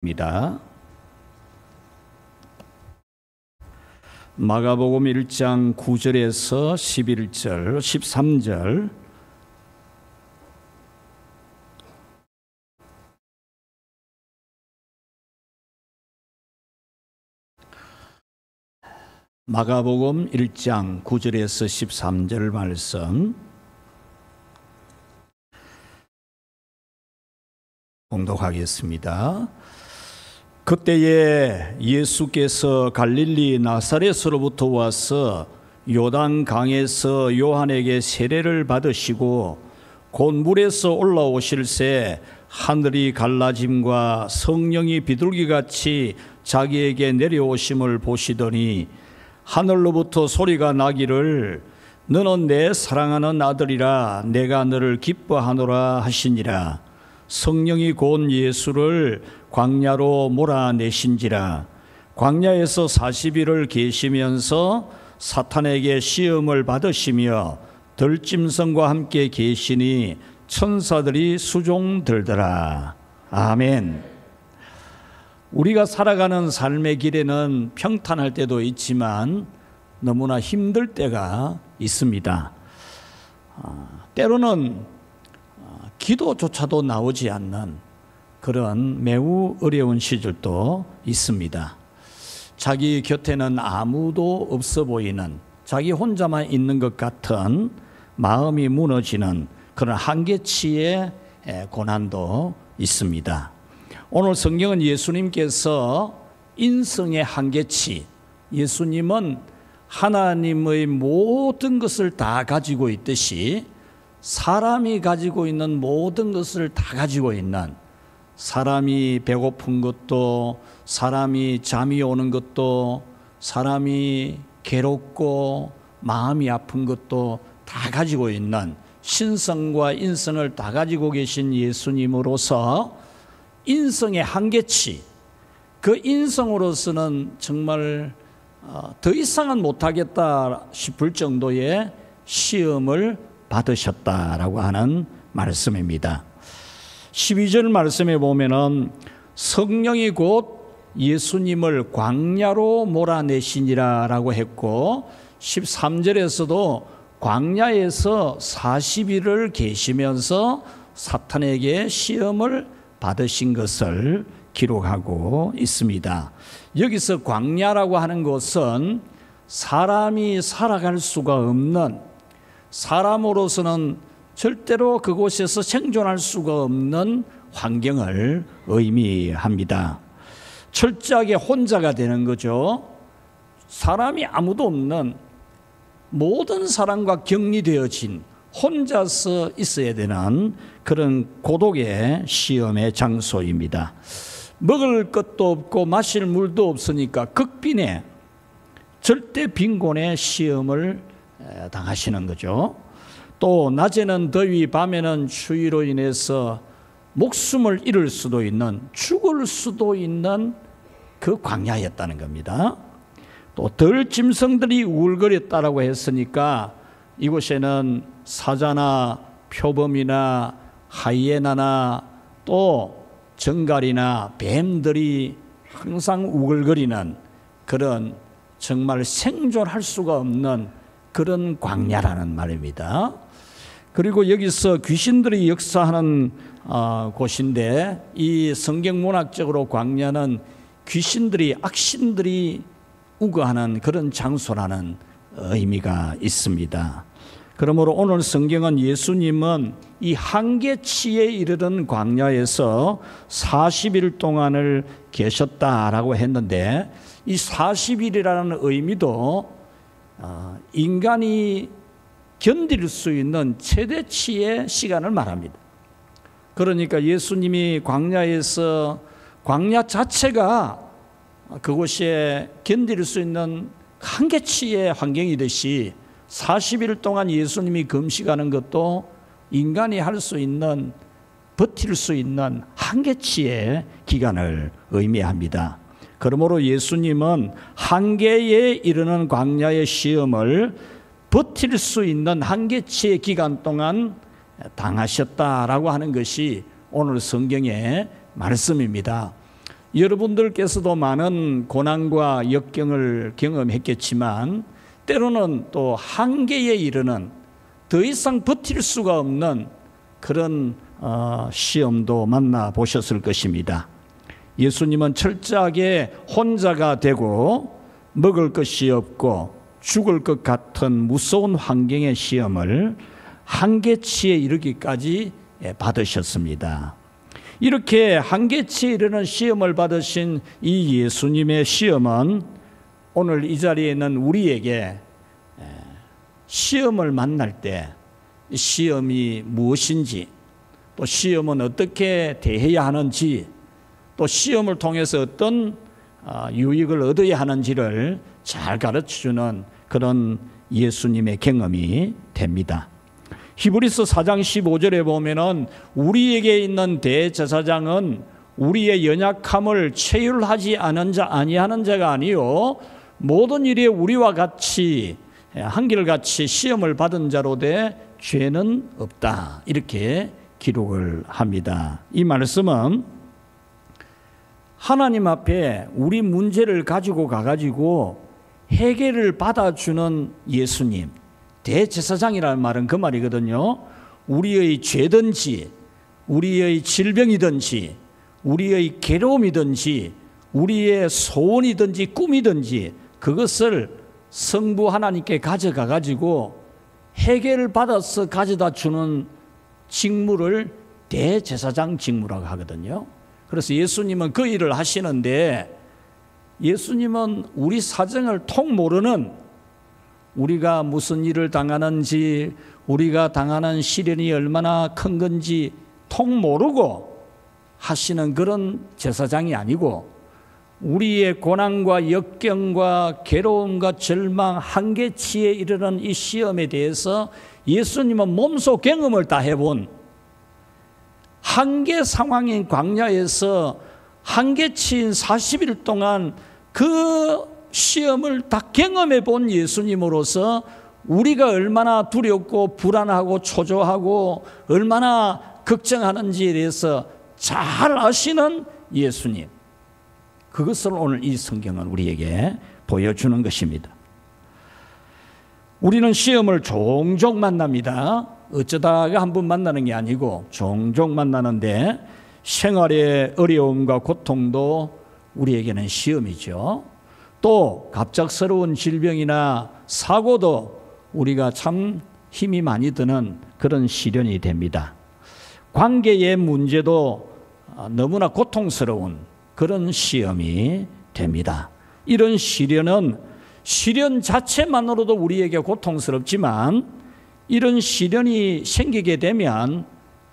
입니다. 마가복음 1장 9절에서 11절, 13절 마가복음 1장 9절에서 13절 말씀 봉독하겠습니다. 그때에 예수께서 갈릴리 나사렛으로부터 와서 요단 강에서 요한에게 세례를 받으시고 곧 물에서 올라오실새 하늘이 갈라짐과 성령이 비둘기같이 자기에게 내려오심을 보시더니 하늘로부터 소리가 나기를 너는 내 사랑하는 아들이라 내가 너를 기뻐하노라 하시니라. 성령이 곧 예수를 광야로 몰아내신지라. 광야에서 40일을 계시면서 사탄에게 시험을 받으시며 들짐승과 함께 계시니 천사들이 수종들더라. 아멘. 우리가 살아가는 삶의 길에는 평탄할 때도 있지만 너무나 힘들 때가 있습니다. 때로는 기도조차도 나오지 않는 그런 매우 어려운 시절도 있습니다. 자기 곁에는 아무도 없어 보이는, 자기 혼자만 있는 것 같은 마음이 무너지는 그런 한계치의 고난도 있습니다. 오늘 성경은 예수님께서 인성의 한계치, 예수님은 하나님의 모든 것을 다 가지고 있듯이 사람이 가지고 있는 모든 것을 다 가지고 있는, 사람이 배고픈 것도, 사람이 잠이 오는 것도, 사람이 괴롭고 마음이 아픈 것도 다 가지고 있는 신성과 인성을 다 가지고 계신 예수님으로서 인성의 한계치, 그 인성으로서는 정말 더 이상은 못하겠다 싶을 정도의 시험을 받으셨다라고 하는 말씀입니다. 12절 말씀에 보면은 성령이 곧 예수님을 광야로 몰아내시니라 라고 했고, 13절에서도 광야에서 40일을 계시면서 사탄에게 시험을 받으신 것을 기록하고 있습니다. 여기서 광야라고 하는 것은 사람이 살아갈 수가 없는, 사람으로서는 절대로 그곳에서 생존할 수가 없는 환경을 의미합니다. 철저하게 혼자가 되는 거죠. 사람이 아무도 없는, 모든 사람과 격리되어진, 혼자서 있어야 되는 그런 고독의 시험의 장소입니다. 먹을 것도 없고 마실 물도 없으니까 극빈의 절대 빈곤의 시험을 당하시는 거죠. 또 낮에는 더위, 밤에는 추위로 인해서 목숨을 잃을 수도 있는, 죽을 수도 있는 그 광야였다는 겁니다. 또 들짐승들이 우글거렸다라고 했으니까 이곳에는 사자나 표범이나 하이에나나 또 정갈이나 뱀들이 항상 우글거리는 그런 정말 생존할 수가 없는 그런 광야라는 말입니다. 그리고 여기서 귀신들이 역사하는 곳인데, 이 성경문학적으로 광야는 귀신들이, 악신들이 우거하는 그런 장소라는 의미가 있습니다. 그러므로 오늘 성경은 예수님은 이 한계치에 이르는 광야에서 40일 동안을 계셨다라고 했는데, 이 40일이라는 의미도 인간이 견딜 수 있는 최대치의 시간을 말합니다. 그러니까 예수님이 광야에서, 광야 자체가 그곳에 견딜 수 있는 한계치의 환경이듯이 40일 동안 예수님이 금식하는 것도 인간이 할 수 있는, 버틸 수 있는 한계치의 기간을 의미합니다. 그러므로 예수님은 한계에 이르는 광야의 시험을 버틸 수 있는 한계치의 기간 동안 당하셨다라고 하는 것이 오늘 성경의 말씀입니다. 여러분들께서도 많은 고난과 역경을 경험했겠지만 때로는 또 한계에 이르는 더 이상 버틸 수가 없는 그런 시험도 만나보셨을 것입니다. 예수님은 철저하게 혼자가 되고 먹을 것이 없고 죽을 것 같은 무서운 환경의 시험을 한계치에 이르기까지 받으셨습니다. 이렇게 한계치에 이르는 시험을 받으신 이 예수님의 시험은 오늘 이 자리에 있는 우리에게 시험을 만날 때 시험이 무엇인지, 또 시험은 어떻게 대해야 하는지, 또 시험을 통해서 어떤 유익을 얻어야 하는지를 잘 가르쳐주는 그런 예수님의 경험이 됩니다. 히브리서 4장 15절에 보면은 우리에게 있는 대제사장은 우리의 연약함을 체휼하지 않은 자 아니하는 자가 아니요 모든 일에 우리와 같이 한결같이 시험을 받은 자로 돼 죄는 없다, 이렇게 기록을 합니다. 이 말씀은 하나님 앞에 우리 문제를 가지고 가가지고 해결을 받아주는 예수님, 대제사장이라는 말은 그 말이거든요. 우리의 죄든지 우리의 질병이든지 우리의 괴로움이든지 우리의 소원이든지 꿈이든지 그것을 성부 하나님께 가져가 가지고 해결을 받아서 가져다 주는 직무를 대제사장 직무라고 하거든요. 그래서 예수님은 그 일을 하시는데, 예수님은 우리 사정을 통 모르는, 우리가 무슨 일을 당하는지, 우리가 당하는 시련이 얼마나 큰 건지 통 모르고 하시는 그런 제사장이 아니고, 우리의 고난과 역경과 괴로움과 절망, 한계치에 이르는 이 시험에 대해서 예수님은 몸소 경험을 다 해본, 한계 상황인 광야에서 한계치인 40일 동안 그 시험을 다 경험해 본 예수님으로서 우리가 얼마나 두렵고 불안하고 초조하고 얼마나 걱정하는지에 대해서 잘 아시는 예수님, 그것을 오늘 이 성경은 우리에게 보여주는 것입니다. 우리는 시험을 종종 만납니다. 어쩌다가 한 번 만나는 게 아니고 종종 만나는데, 생활의 어려움과 고통도 우리에게는 시험이죠. 또 갑작스러운 질병이나 사고도 우리가 참 힘이 많이 드는 그런 시련이 됩니다. 관계의 문제도 너무나 고통스러운 그런 시험이 됩니다. 이런 시련은 시련 자체만으로도 우리에게 고통스럽지만, 이런 시련이 생기게 되면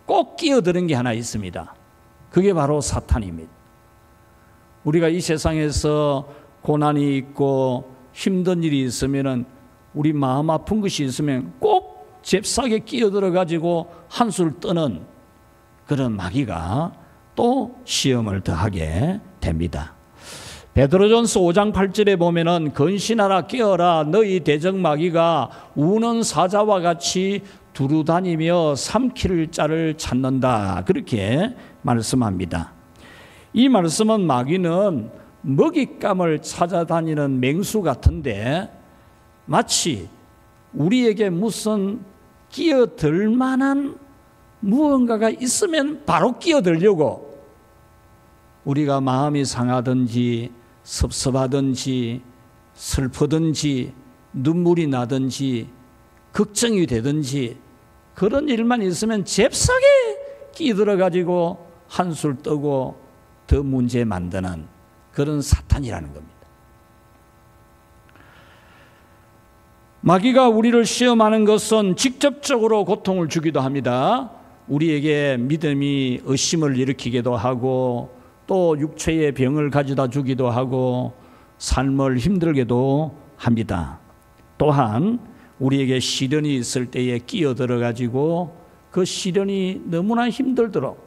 꼭 끼어드는 게 하나 있습니다. 그게 바로 사탄입니다. 우리가 이 세상에서 고난이 있고 힘든 일이 있으면, 우리 마음 아픈 것이 있으면 꼭 잽싸게 끼어들어 가지고 한술 떠는 그런 마귀가 또 시험을 더하게 됩니다. 베드로전서 5장 8절에 보면은 근신하라 깨어라 너희 대적 마귀가 우는 사자와 같이 두루다니며 삼킬 자를 찾는다, 그렇게 말씀합니다. 이 말씀은 마귀는 먹잇감을 찾아다니는 맹수 같은데, 마치 우리에게 무슨 끼어들 만한 무언가가 있으면 바로 끼어들려고, 우리가 마음이 상하든지 섭섭하든지 슬프든지 눈물이 나든지 걱정이 되든지 그런 일만 있으면 잽싸게 끼들어가지고 한술 떠고 더 문제 만드는 그런 사탄이라는 겁니다. 마귀가 우리를 시험하는 것은 직접적으로 고통을 주기도 합니다. 우리에게 믿음이 의심을 일으키기도 하고, 또 육체의 병을 가져다 주기도 하고 삶을 힘들게도 합니다. 또한 우리에게 시련이 있을 때에 끼어들어 가지고 그 시련이 너무나 힘들도록,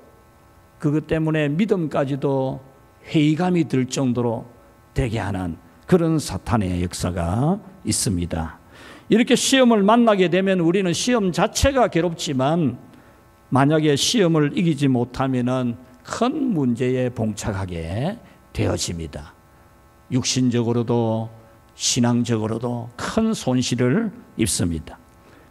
그것 때문에 믿음까지도 회의감이 들 정도로 되게 하는 그런 사탄의 역사가 있습니다. 이렇게 시험을 만나게 되면 우리는 시험 자체가 괴롭지만, 만약에 시험을 이기지 못하면은 큰 문제에 봉착하게 되어집니다. 육신적으로도 신앙적으로도 큰 손실을 입습니다.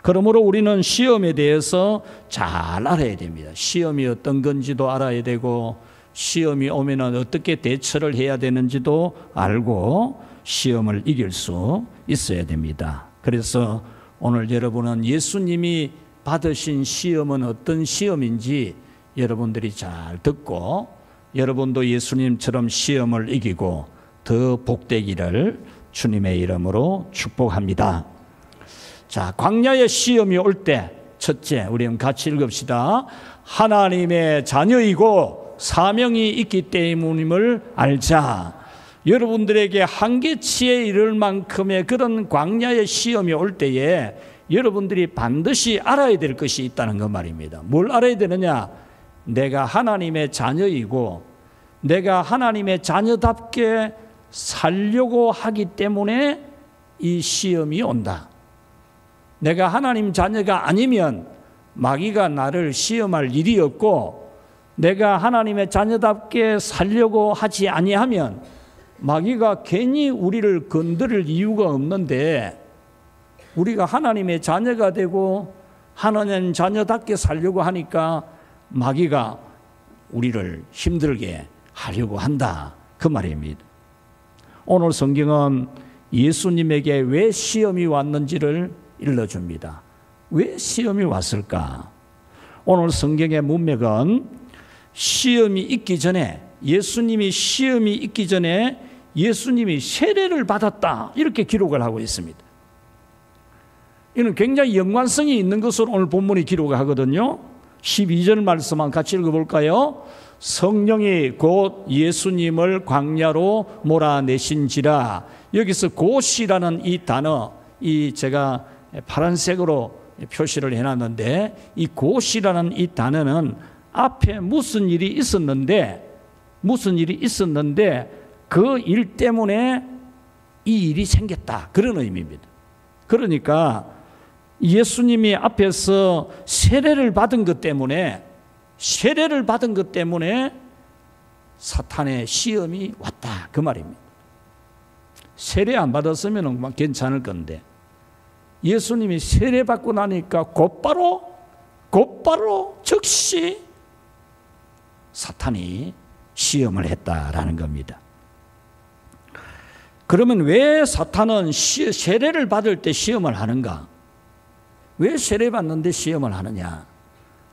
그러므로 우리는 시험에 대해서 잘 알아야 됩니다. 시험이 어떤 건지도 알아야 되고, 시험이 오면 어떻게 대처를 해야 되는지도 알고 시험을 이길 수 있어야 됩니다. 그래서 오늘 여러분은 예수님이 받으신 시험은 어떤 시험인지 여러분들이 잘 듣고, 여러분도 예수님처럼 시험을 이기고 더 복되기를 주님의 이름으로 축복합니다. 자, 광야의 시험이 올 때 첫째, 우리 같이 읽읍시다. 하나님의 자녀이고 사명이 있기 때문임을 알자. 여러분들에게 한계치에 이를 만큼의 그런 광야의 시험이 올 때에 여러분들이 반드시 알아야 될 것이 있다는 것 말입니다. 뭘 알아야 되느냐? 내가 하나님의 자녀이고 내가 하나님의 자녀답게 살려고 하기 때문에 이 시험이 온다. 내가 하나님 자녀가 아니면 마귀가 나를 시험할 일이 없고, 내가 하나님의 자녀답게 살려고 하지 아니하면 마귀가 괜히 우리를 건드릴 이유가 없는데, 우리가 하나님의 자녀가 되고 하나님 자녀답게 살려고 하니까 마귀가 우리를 힘들게 하려고 한다, 그 말입니다. 오늘 성경은 예수님에게 왜 시험이 왔는지를 일러줍니다. 왜 시험이 왔을까? 오늘 성경의 문맥은 시험이 있기 전에, 예수님이 시험이 있기 전에 예수님이 세례를 받았다, 이렇게 기록을 하고 있습니다. 이는 굉장히 연관성이 있는 것으로 오늘 본문이 기록을 하거든요. 12절 말씀만 같이 읽어볼까요? 성령이 곧 예수님을 광야로 몰아내신지라. 여기서 곧이라는 이 단어, 이 제가 파란색으로 표시를 해놨는데, 이 곧이라는 이 단어는 앞에 무슨 일이 있었는데 그 일 때문에 이 일이 생겼다, 그런 의미입니다. 그러니까 예수님이 앞에서 세례를 받은 것 때문에 사탄의 시험이 왔다, 그 말입니다. 세례 안 받았으면 괜찮을 건데, 예수님이 세례 받고 나니까 곧바로 즉시 사탄이 시험을 했다라는 겁니다. 그러면 왜 사탄은 세례를 받을 때 시험을 하는가? 왜 세례 받는데 시험을 하느냐?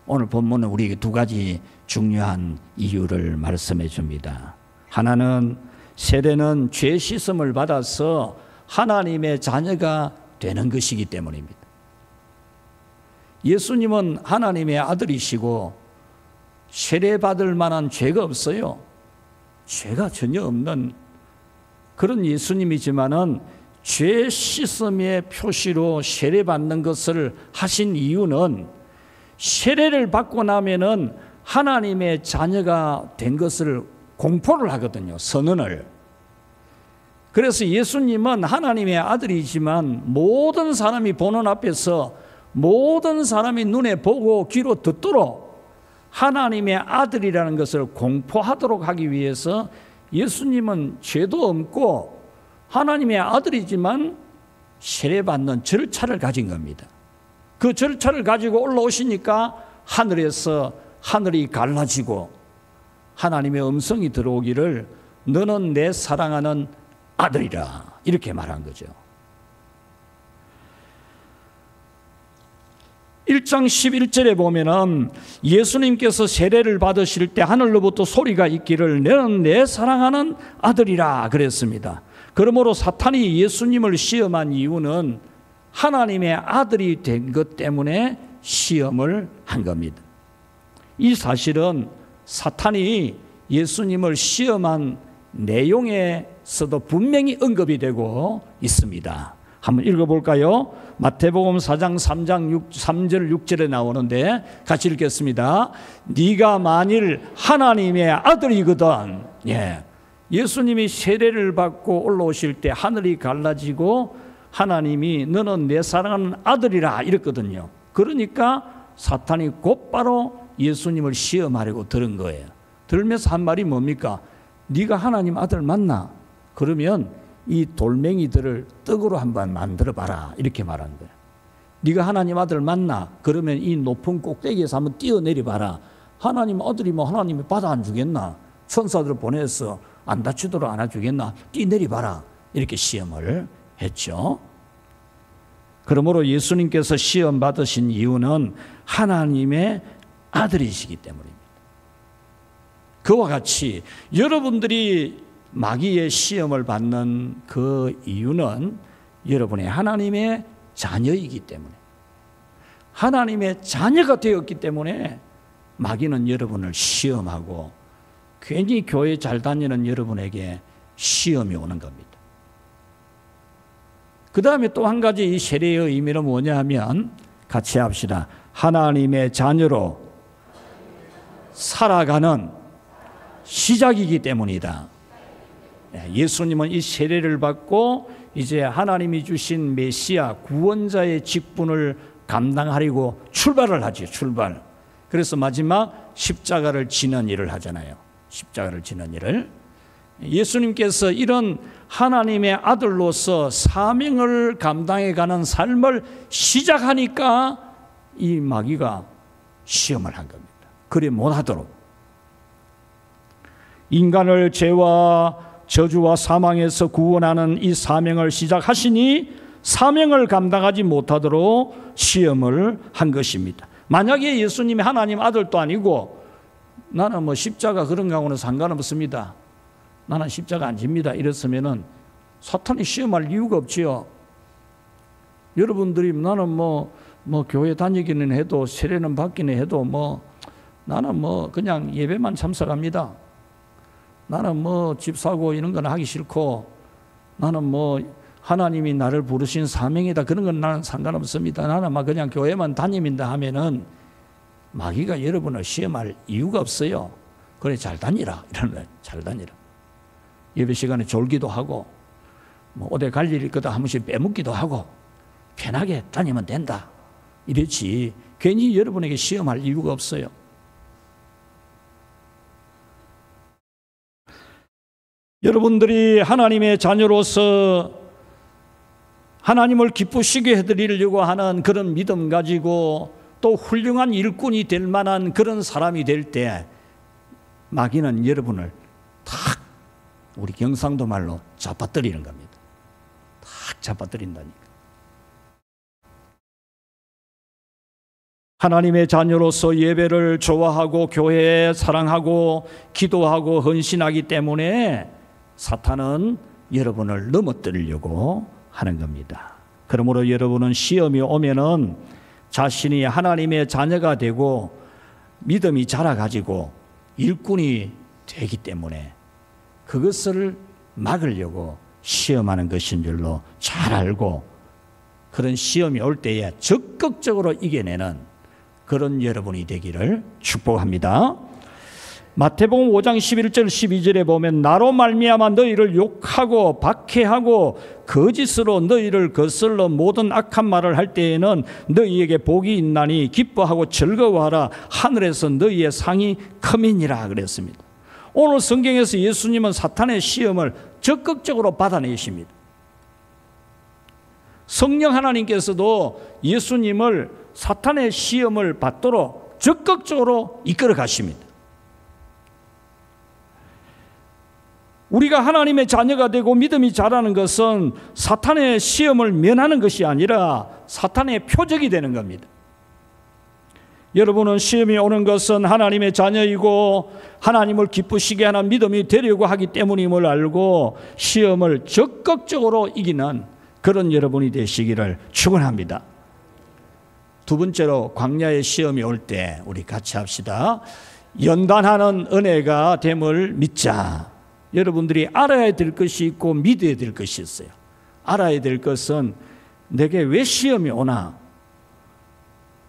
오늘 본문은 우리에게 두 가지 중요한 이유를 말씀해 줍니다. 하나는, 세례는 죄 씻음을 받아서 하나님의 자녀가 되는 것이기 때문입니다. 예수님은 하나님의 아들이시고 세례 받을 만한 죄가 없어요. 죄가 전혀 없는 그런 예수님이지만은 죄 씻음의 표시로 세례 받는 것을 하신 이유는, 세례를 받고 나면은 하나님의 자녀가 된 것을 공포를 하거든요, 선언을. 그래서 예수님은 하나님의 아들이지만 모든 사람이 보는 앞에서 모든 사람이 눈에 보고 귀로 듣도록 하나님의 아들이라는 것을 공포하도록 하기 위해서 예수님은 죄도 없고 하나님의 아들이지만 세례받는 절차를 가진 겁니다. 그 절차를 가지고 올라오시니까 하늘에서 하늘이 갈라지고 하나님의 음성이 들어오기를 너는 내 사랑하는 아들이라, 이렇게 말한 거죠. 1장 11절에 보면은 예수님께서 세례를 받으실 때 하늘로부터 소리가 있기를 너는 내 사랑하는 아들이라 그랬습니다. 그러므로 사탄이 예수님을 시험한 이유는 하나님의 아들이 된 것 때문에 시험을 한 겁니다. 이 사실은 사탄이 예수님을 시험한 내용에서도 분명히 언급이 되고 있습니다. 한번 읽어볼까요? 마태복음 4장 3절 6절에 나오는데 같이 읽겠습니다. 네가 만일 하나님의 아들이거든. 예수님이 세례를 받고 올라오실 때 하늘이 갈라지고 하나님이 너는 내 사랑하는 아들이라 이랬거든요. 그러니까 사탄이 곧바로 예수님을 시험하려고 들은 거예요. 들면서 한 말이 뭡니까? 네가 하나님 아들 맞나? 그러면 이 돌멩이들을 떡으로 한번 만들어 봐라. 이렇게 말한 거예요. 네가 하나님 아들 맞나? 그러면 이 높은 꼭대기에서 한번 뛰어내려 봐라. 하나님 아들이면 하나님이 받아 안 주겠나? 천사들 보내서 안 다치도록 안아주겠나? 뛰내려 봐라. 이렇게 시험을 했죠. 그러므로 예수님께서 시험 받으신 이유는 하나님의 아들이시기 때문입니다. 그와 같이 여러분들이 마귀의 시험을 받는 그 이유는 여러분의 하나님의 자녀이기 때문에, 하나님의 자녀가 되었기 때문에 마귀는 여러분을 시험하고 괜히 교회 잘 다니는 여러분에게 시험이 오는 겁니다. 그 다음에 또 한 가지 이 세례의 의미는 뭐냐 하면 같이 합시다. 하나님의 자녀로 살아가는 시작이기 때문이다. 예수님은 이 세례를 받고 이제 하나님이 주신 메시아 구원자의 직분을 감당하려고 출발을 하죠. 출발. 그래서 마지막 십자가를 지는 일을 하잖아요. 십자가를 지는 일을. 예수님께서 이런 하나님의 아들로서 사명을 감당해가는 삶을 시작하니까 이 마귀가 시험을 한 겁니다. 그래 못하도록. 인간을 죄와 저주와 사망에서 구원하는 이 사명을 시작하시니 사명을 감당하지 못하도록 시험을 한 것입니다. 만약에 예수님이 하나님 아들도 아니고 나는 뭐 십자가 그런 거하고는 상관없습니다. 나는 십자가 안 집니다. 이랬으면은 사탄이 시험할 이유가 없지요. 여러분들이 나는 뭐 교회 다니기는 해도 세례는 받기는 해도 나는 그냥 예배만 참석합니다. 나는 집 사고 이런 건 하기 싫고 나는 하나님이 나를 부르신 사명이다. 그런 건 나는 상관없습니다. 나는 그냥 교회만 다닙니다 하면은 마귀가 여러분을 시험할 이유가 없어요. 그래 잘 다니라. 이러는 거예요. 잘 다니라. 예배 시간에 졸기도 하고 어디 갈 일이 있거든 한 번씩 빼먹기도 하고 편하게 다니면 된다. 이랬지 괜히 여러분에게 시험할 이유가 없어요. 여러분들이 하나님의 자녀로서 하나님을 기쁘시게 해드리려고 하는 그런 믿음 가지고 또 훌륭한 일꾼이 될 만한 그런 사람이 될 때 마귀는 여러분을 탁 우리 경상도 말로 잡아뜨리는 겁니다. 탁 잡아뜨린다니까. 하나님의 자녀로서 예배를 좋아하고 교회에 사랑하고 기도하고 헌신하기 때문에 사탄은 여러분을 넘어뜨리려고 하는 겁니다. 그러므로 여러분은 시험이 오면은 자신이 하나님의 자녀가 되고 믿음이 자라가지고 일꾼이 되기 때문에 그것을 막으려고 시험하는 것인 줄로 잘 알고 그런 시험이 올 때에 적극적으로 이겨내는 그런 여러분이 되기를 축복합니다. 마태복음 5장 11절 12절에 보면 나로 말미암아 너희를 욕하고 박해하고 거짓으로 너희를 거슬러 모든 악한 말을 할 때에는 너희에게 복이 있나니 기뻐하고 즐거워하라. 하늘에서 너희의 상이 크미니라 그랬습니다. 오늘 성경에서 예수님은 사탄의 시험을 적극적으로 받아내십니다. 성령 하나님께서도 예수님을 사탄의 시험을 받도록 적극적으로 이끌어 가십니다. 우리가 하나님의 자녀가 되고 믿음이 자라는 것은 사탄의 시험을 면하는 것이 아니라 사탄의 표적이 되는 겁니다. 여러분은 시험이 오는 것은 하나님의 자녀이고 하나님을 기쁘시게 하는 믿음이 되려고 하기 때문임을 알고 시험을 적극적으로 이기는 그런 여러분이 되시기를 축원합니다. 두 번째로 광야의 시험이 올 때 우리 같이 합시다. 연단하는 은혜가 됨을 믿자. 여러분들이 알아야 될 것이 있고 믿어야 될 것이 있어요. 알아야 될 것은 내게 왜 시험이 오나?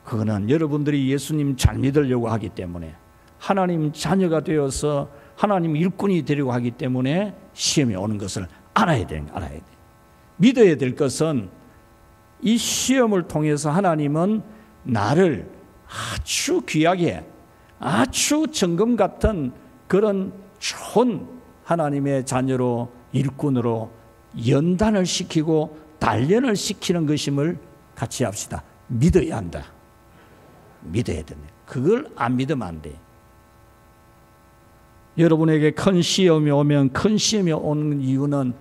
그거는 여러분들이 예수님 잘 믿으려고 하기 때문에 하나님 자녀가 되어서 하나님 일꾼이 되려고 하기 때문에 시험이 오는 것을 알아야 돼. 믿어야 될 것은 이 시험을 통해서 하나님은 나를 아주 귀하게 아주 정금 같은 그런 좋은 하나님의 자녀로 일꾼으로 연단을 시키고 단련을 시키는 것임을 같이 합시다. 믿어야 한다. 믿어야 된다. 그걸 안 믿으면 안 돼. 여러분에게 큰 시험이 오면, 큰 시험이 오는 이유는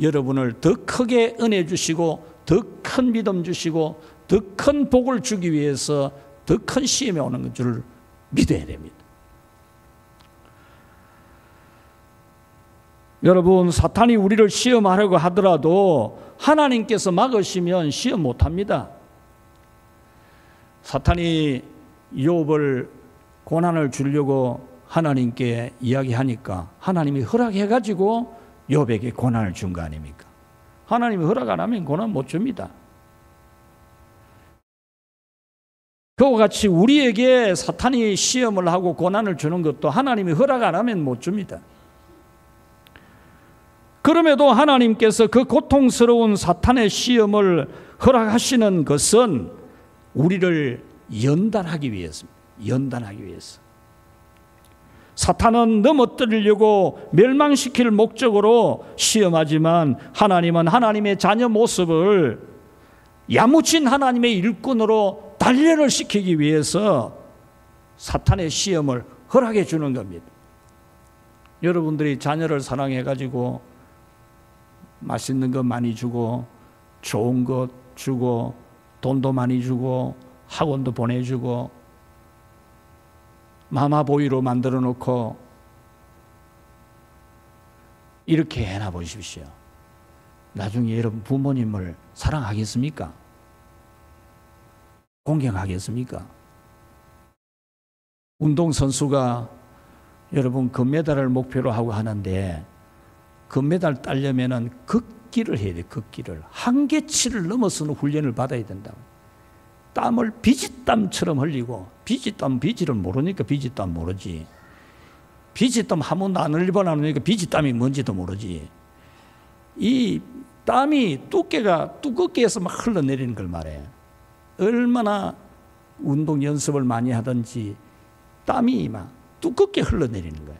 여러분을 더 크게 은혜 주시고 더 큰 믿음 주시고 더 큰 복을 주기 위해서 더 큰 시험이 오는 줄 믿어야 됩니다. 여러분, 사탄이 우리를 시험하려고 하더라도 하나님께서 막으시면 시험 못합니다. 사탄이 욥을 고난을 주려고 하나님께 이야기하니까 하나님이 허락해가지고 욥에게 고난을 준 거 아닙니까? 하나님이 허락 안 하면 고난 못 줍니다. 그와 같이 우리에게 사탄이 시험을 하고 고난을 주는 것도 하나님이 허락 안 하면 못 줍니다. 그럼에도 하나님께서 그 고통스러운 사탄의 시험을 허락하시는 것은 우리를 연단하기 위해서입니다. 연단하기 위해서. 사탄은 넘어뜨리려고 멸망시킬 목적으로 시험하지만 하나님은 하나님의 자녀 모습을 야무진 하나님의 일꾼으로 단련을 시키기 위해서 사탄의 시험을 허락해 주는 겁니다. 여러분들이 자녀를 사랑해가지고 맛있는 것 많이 주고 좋은 것 주고 돈도 많이 주고 학원도 보내주고 마마보이로 만들어 놓고 이렇게 해놔 보십시오. 나중에 여러분 부모님을 사랑하겠습니까? 공경하겠습니까? 운동선수가 여러분 금메달을 목표로 하고 하는데 금메달 따려면은 극기를 해야 돼. 극기를. 한계치를 넘어서는 훈련을 받아야 된다고. 땀을 비지땀처럼 흘리고, 비지땀 비지를 모르니까 비지땀 모르지. 비지땀 한 번도 안 흘려보니까 비지땀이 뭔지도 모르지. 이 땀이 두께가 두껍게 해서 막 흘러내리는 걸 말해. 얼마나 운동 연습을 많이 하든지 땀이 막 두껍게 흘러내리는 거야.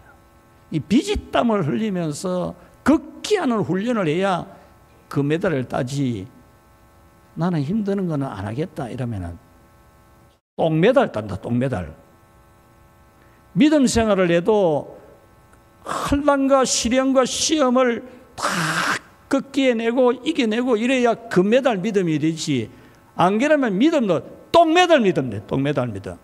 이 비지땀을 흘리면서 극기하는 훈련을 해야 그 메달을 따지. 나는 힘드는 거는 안 하겠다 이러면은 똥메달 딴다. 똥메달. 믿음 생활을 해도 환난과 시련과 시험을 다 극기해내고 이겨내고 이래야 금메달 믿음이 되지. 안 그러면 믿음도 똥메달 믿음 돼. 똥메달 믿음.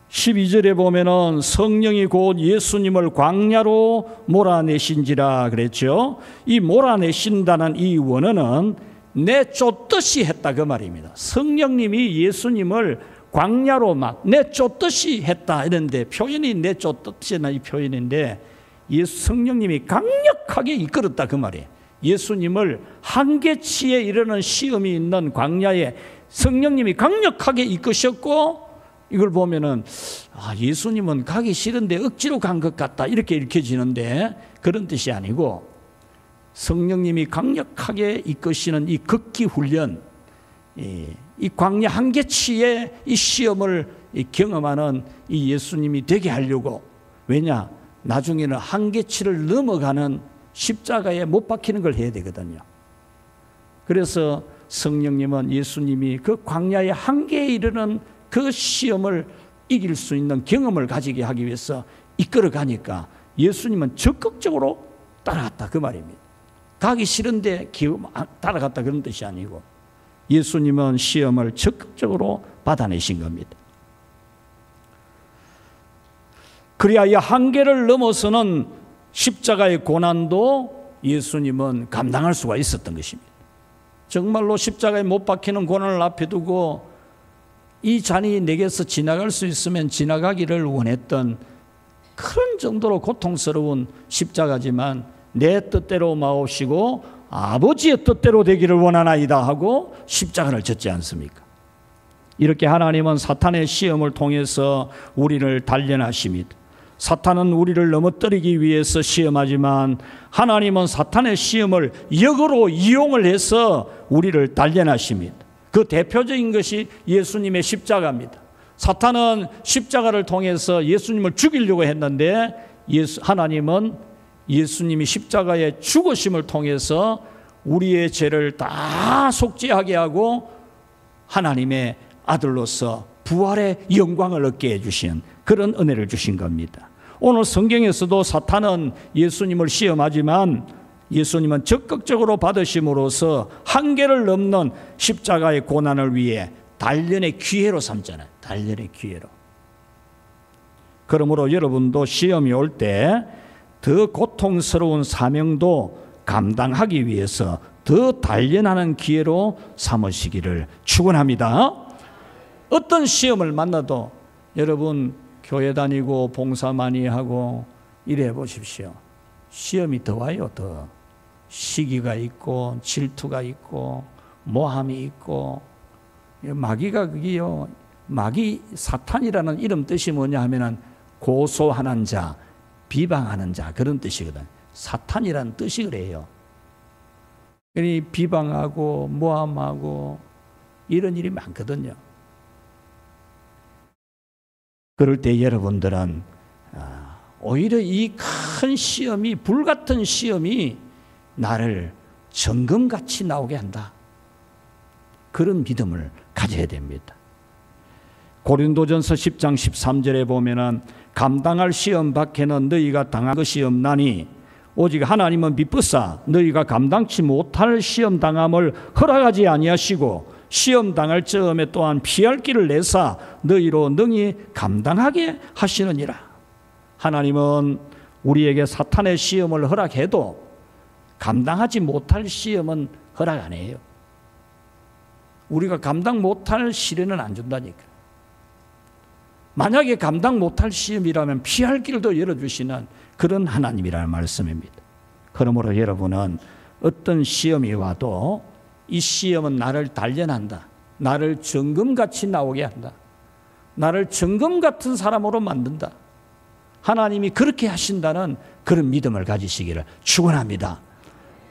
12절에 보면은 성령이 곧 예수님을 광야로 몰아내신지라 그랬죠. 이 몰아내신다는 이 원어는 내쫓듯이 했다 그 말입니다. 성령님이 예수님을 광야로 막 내쫓듯이 했다 이런데 표현이 내쫓듯이나 이 표현인데 성령님이 강력하게 이끌었다 그 말이에요. 예수님을 한계치에 이르는 시험이 있는 광야에 성령님이 강력하게 이끄셨고 이걸 보면은 예수님은 가기 싫은데 억지로 간 것 같다 이렇게 읽혀지는데 그런 뜻이 아니고 성령님이 강력하게 이끄시는 이 극기 훈련, 이 광야 한계치에 이 시험을 경험하는 이 예수님이 되게 하려고. 왜냐? 나중에는 한계치를 넘어가는 십자가에 못 박히는 걸 해야 되거든요. 그래서 성령님은 예수님이 그 광야의 한계에 이르는 그 시험을 이길 수 있는 경험을 가지게 하기 위해서 이끌어 가니까 예수님은 적극적으로 따라갔다 그 말입니다. 가기 싫은데 따라갔다 그런 뜻이 아니고 예수님은 시험을 적극적으로 받아내신 겁니다. 그래야 이 한계를 넘어서는 십자가의 고난도 예수님은 감당할 수가 있었던 것입니다. 정말로 십자가에 못 박히는 고난을 앞에 두고 이 잔이 내게서 지나갈 수 있으면 지나가기를 원했던 그런 정도로 고통스러운 십자가지만 내 뜻대로 마옵시고 아버지의 뜻대로 되기를 원하나이다 하고 십자가를 졌지 않습니까? 이렇게 하나님은 사탄의 시험을 통해서 우리를 단련하십니다. 사탄은 우리를 넘어뜨리기 위해서 시험하지만 하나님은 사탄의 시험을 역으로 이용을 해서 우리를 단련하십니다. 그 대표적인 것이 예수님의 십자가입니다. 사탄은 십자가를 통해서 예수님을 죽이려고 했는데 하나님은 예수님이 십자가의 죽으심을 통해서 우리의 죄를 다 속죄하게 하고 하나님의 아들로서 부활의 영광을 얻게 해주신 그런 은혜를 주신 겁니다. 오늘 성경에서도 사탄은 예수님을 시험하지만 예수님은 적극적으로 받으심으로써 한계를 넘는 십자가의 고난을 위해 단련의 기회로 삼잖아요. 단련의 기회로. 그러므로 여러분도 시험이 올 때 더 고통스러운 사명도 감당하기 위해서 더 단련하는 기회로 삼으시기를 축원합니다. 어떤 시험을 만나도 여러분 교회 다니고 봉사 많이 하고 이래 보십시오. 시험이 더 와요. 더 시기가 있고 질투가 있고 모함이 있고 마귀가 그게요. 마귀 사탄이라는 이름 뜻이 뭐냐 하면은 고소하는 자, 비방하는 자 그런 뜻이거든. 사탄이라는 뜻이 그래요. 그러니 비방하고 모함하고 이런 일이 많거든요. 그럴 때 여러분들은 오히려 이 큰 시험이 불같은 시험이 나를 정금같이 나오게 한다. 그런 믿음을 가져야 됩니다. 고린도전서 10장 13절에 보면은 감당할 시험 밖에는 너희가 당한 것이 없나니 오직 하나님은 미쁘사 너희가 감당치 못할 시험 당함을 허락하지 아니하시고 시험 당할 즈음에 또한 피할 길을 내사 너희로 능히 감당하게 하시느니라. 하나님은 우리에게 사탄의 시험을 허락해도 감당하지 못할 시험은 허락 안 해요. 우리가 감당 못할 시련은 안 준다니까. 만약에 감당 못할 시험이라면 피할 길도 열어주시는 그런 하나님이라는 말씀입니다. 그러므로 여러분은 어떤 시험이 와도 이 시험은 나를 단련한다. 나를 정금같이 나오게 한다. 나를 정금 같은 사람으로 만든다. 하나님이 그렇게 하신다는 그런 믿음을 가지시기를 축원합니다.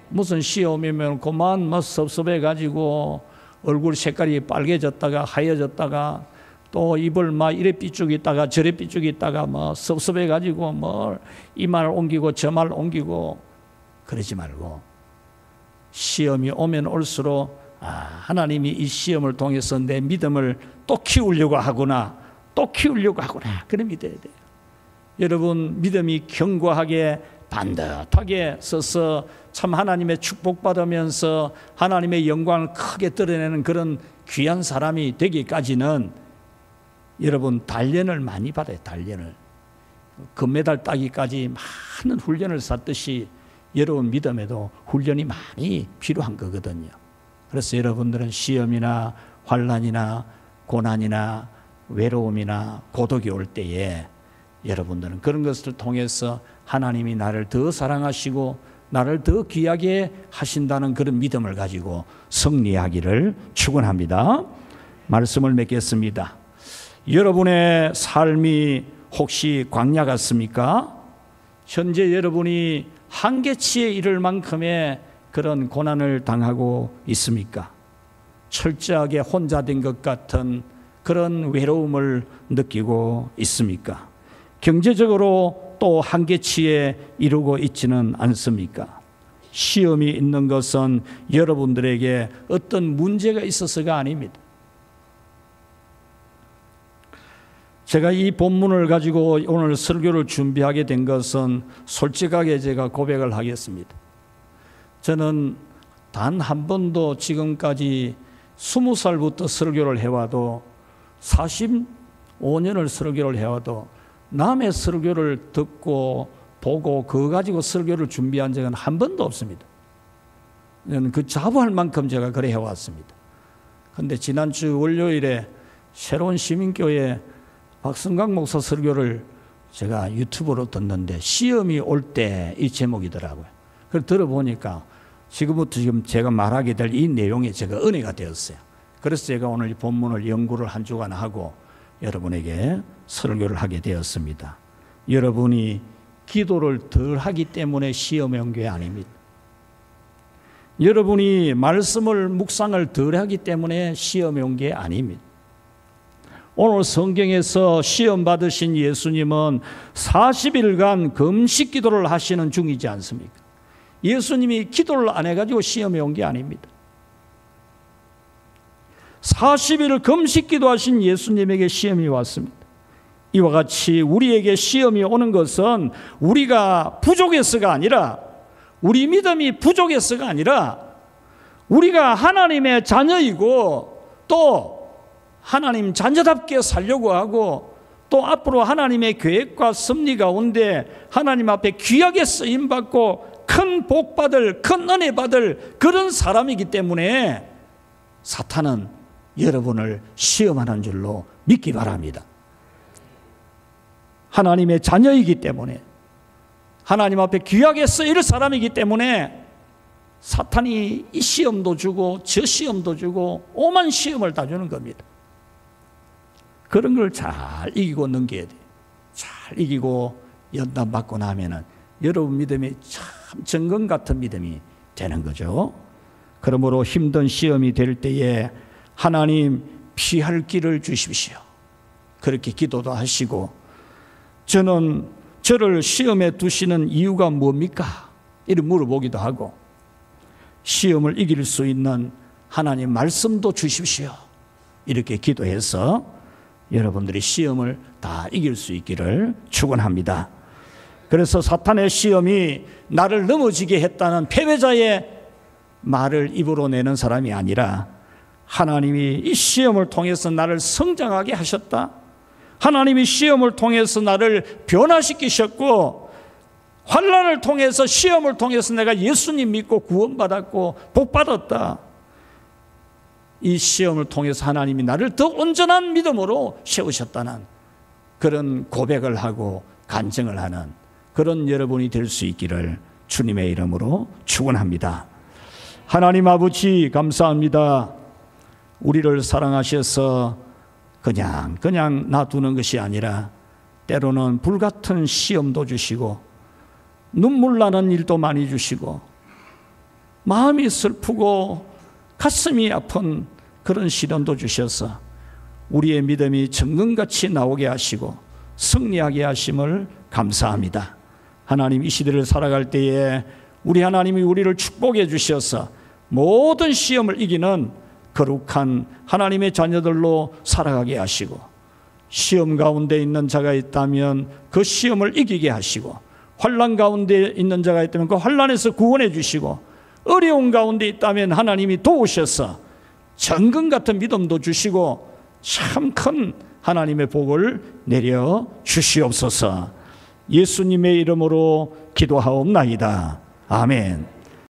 무슨 시험이면 그만 섭섭해가지고 얼굴 색깔이 빨개졌다가 하얘졌다가 또 입을 막 이래 삐죽이다가 저래 삐죽이다가 뭐 섭섭해가지고 뭐 이 말 옮기고 저 말 옮기고 그러지 말고 시험이 오면 올수록 하나님이 이 시험을 통해서 내 믿음을 또 키우려고 하구나 또 키우려고 하구나 그런 믿어야 돼요. 여러분 믿음이 견고하게 반듯하게 서서 참 하나님의 축복받으면서 하나님의 영광을 크게 드러내는 그런 귀한 사람이 되기까지는 여러분 단련을 많이 받아요. 단련을. 금메달 따기까지 많은 훈련을 쌓듯이 여러분 믿음에도 훈련이 많이 필요한 거거든요. 그래서 여러분들은 시험이나 환난이나 고난이나 외로움이나 고독이 올 때에 여러분들은 그런 것을 통해서 하나님이 나를 더 사랑하시고 나를 더 귀하게 하신다는 그런 믿음을 가지고 승리하기를 축원합니다. 말씀을 맺겠습니다. 여러분의 삶이 혹시 광야 같습니까? 현재 여러분이 한계치에 이를 만큼의 그런 고난을 당하고 있습니까? 철저하게 혼자 된 것 같은 그런 외로움을 느끼고 있습니까? 경제적으로 또 한계치에 이르고 있지는 않습니까? 시험이 있는 것은 여러분들에게 어떤 문제가 있어서가 아닙니다. 제가 이 본문을 가지고 오늘 설교를 준비하게 된 것은 솔직하게 제가 고백을 하겠습니다. 저는 단 한 번도 지금까지 20살부터 설교를 해와도 45년을 설교를 해와도 남의 설교를 듣고 보고 그거 가지고 설교를 준비한 적은 한 번도 없습니다. 저는 그 자부할 만큼 제가 그래 해왔습니다. 그런데 지난주 월요일에 새로운 시민교회 박성강 목사 설교를 제가 유튜브로 듣는데 시험이 올 때 이 제목이더라고요. 그걸 들어보니까 지금부터 지금 제가 말하게 될 이 내용이 제가 은혜가 되었어요. 그래서 제가 오늘 이 본문을 연구를 한 주간 하고 여러분에게 설교를 하게 되었습니다. 여러분이 기도를 덜 하기 때문에 시험에 온 게 아닙니다. 여러분이 말씀을 묵상을 덜 하기 때문에 시험에 온 게 아닙니다. 오늘 성경에서 시험 받으신 예수님은 40일간 금식 기도를 하시는 중이지 않습니까? 예수님이 기도를 안 해가지고 시험에 온 게 아닙니다. 40일 금식 기도하신 예수님에게 시험이 왔습니다. 이와 같이 우리에게 시험이 오는 것은 우리가 부족해서가 아니라, 우리 믿음이 부족해서가 아니라, 우리가 하나님의 자녀이고 또 하나님 자녀답게 살려고 하고 또 앞으로 하나님의 계획과 섭리 가운데 하나님 앞에 귀하게 쓰임받고 큰 복받을, 큰 은혜 받을 그런 사람이기 때문에 사탄은 여러분을 시험하는 줄로 믿기 바랍니다. 하나님의 자녀이기 때문에, 하나님 앞에 귀하게 쓰일 사람이기 때문에 사탄이 이 시험도 주고 저 시험도 주고 오만 시험을 다 주는 겁니다. 그런 걸 잘 이기고 넘겨야 돼요. 잘 이기고 연단받고 나면은 여러분 믿음이 참 정금 같은 믿음이 되는 거죠. 그러므로 힘든 시험이 될 때에 하나님 피할 길을 주십시오. 그렇게 기도도 하시고, 저를 시험에 두시는 이유가 뭡니까? 이렇게 물어보기도 하고, 시험을 이길 수 있는 하나님 말씀도 주십시오. 이렇게 기도해서 여러분들이 시험을 다 이길 수 있기를 축원합니다. 그래서 사탄의 시험이 나를 넘어지게 했다는 패배자의 말을 입으로 내는 사람이 아니라, 하나님이 이 시험을 통해서 나를 성장하게 하셨다, 하나님이 시험을 통해서 나를 변화시키셨고, 환난을 통해서, 시험을 통해서 내가 예수님 믿고 구원받았고 복받았다, 이 시험을 통해서 하나님이 나를 더 온전한 믿음으로 세우셨다는 그런 고백을 하고 간증을 하는 그런 여러분이 될 수 있기를 주님의 이름으로 축원합니다. 하나님 아버지 감사합니다. 우리를 사랑하셔서 그냥 놔두는 것이 아니라 때로는 불같은 시험도 주시고 눈물 나는 일도 많이 주시고 마음이 슬프고 가슴이 아픈 그런 시련도 주셔서 우리의 믿음이 정금같이 나오게 하시고 승리하게 하심을 감사합니다. 하나님, 이 시대를 살아갈 때에 우리 하나님이 우리를 축복해 주셔서 모든 시험을 이기는 거룩한 하나님의 자녀들로 살아가게 하시고, 시험 가운데 있는 자가 있다면 그 시험을 이기게 하시고, 환난 가운데 있는 자가 있다면 그 환난에서 구원해 주시고, 어려운 가운데 있다면 하나님이 도우셔서 정금 같은 믿음도 주시고 참 큰 하나님의 복을 내려 주시옵소서. 예수님의 이름으로 기도하옵나이다. 아멘.